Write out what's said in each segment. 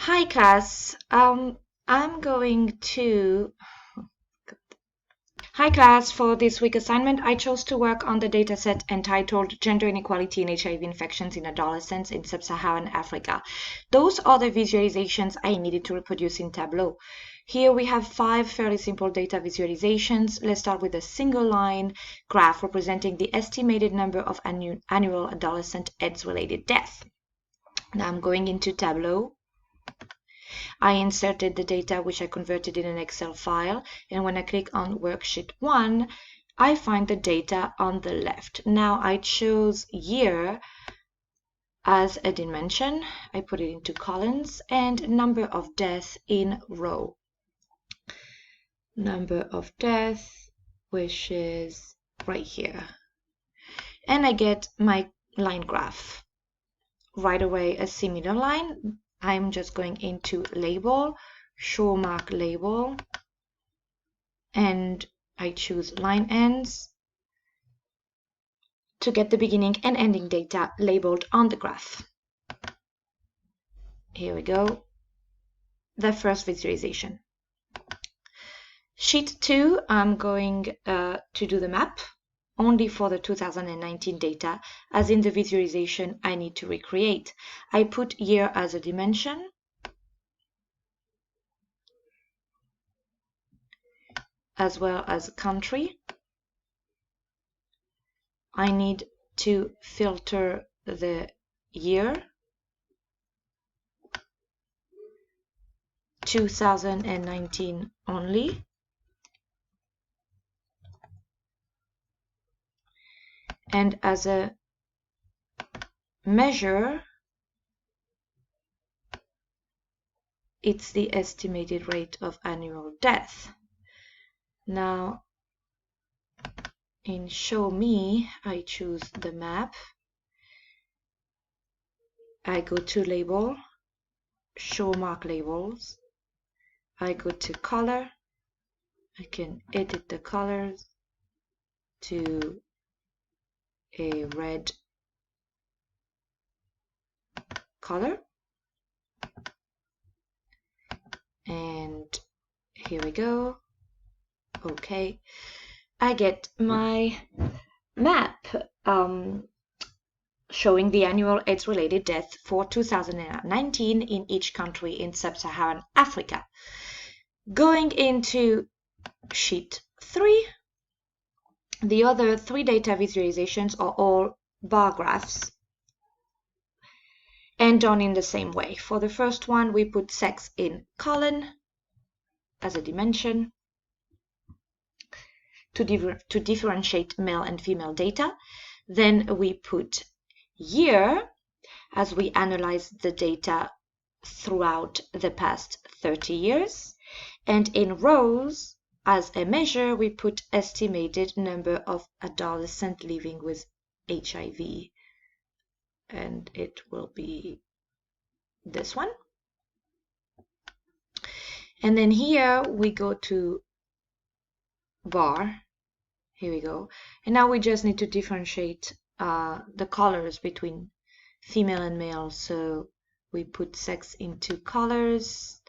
Hi class. I'm going to Hi class, for this week assignment, I chose to work on the dataset entitled Gender Inequality in HIV Infections in Adolescents in Sub-Saharan Africa. Those are the visualizations I needed to reproduce in Tableau. Here we have 5 fairly simple data visualizations. Let's start with a single line graph representing the estimated number of annual adolescent AIDS-related deaths. Now I'm going into Tableau. I inserted the data, which I converted in an Excel file, and when I click on worksheet 1, I find the data on the left. Now I chose year as a dimension. I put it into columns, and number of deaths in row. Number of deaths, which is right here. And I get my line graph. Right away, a similar line. I'm just going into label, show mark label, and I choose line ends to get the beginning and ending data labeled on the graph. Here we go, the first visualization. Sheet 2, I'm going to do the map only for the 2019 data, as in the visualization I need to recreate. I put year as a dimension, as well as country. I need to filter the year, 2019 only. And as a measure, it's the estimated rate of annual death. Now, in show me, I choose the map. I go to label, show mark labels. I go to color. I can edit the colors to a red color. And here we go. Okay, I get my map showing the annual AIDS-related death for 2019 in each country in Sub-Saharan Africa. Going into sheet 3, the other 3 data visualizations are all bar graphs and done in the same way. For the first one, we put sex in colon as a dimension to differentiate male and female data. Then we put year as we analyze the data throughout the past 30 years. And in rows, as a measure, we put estimated number of adolescents living with HIV. And it will be this one. And then here we go to bar. Here we go. And now we just need to differentiate the colors between female and male. So we put sex into colors.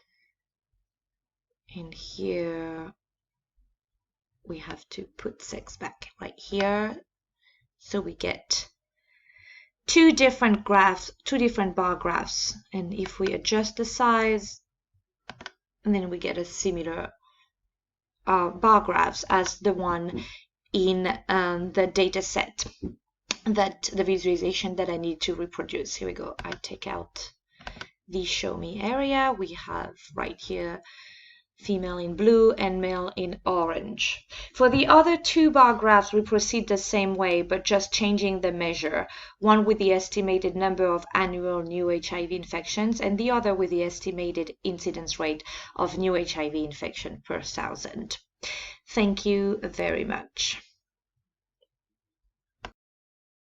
And here we have to put sex back right here. So we get 2 different graphs, 2 different bar graphs. And if we adjust the size, and then we get a similar bar graphs as the one in the data set, that the visualization that I need to reproduce. Here we go. I take out the show me area. We have right here female in blue and male in orange. For the other 2 bar graphs, we proceed the same way, but just changing the measure. One with the estimated number of annual new HIV infections, and the other with the estimated incidence rate of new HIV infection per 1,000. Thank you very much.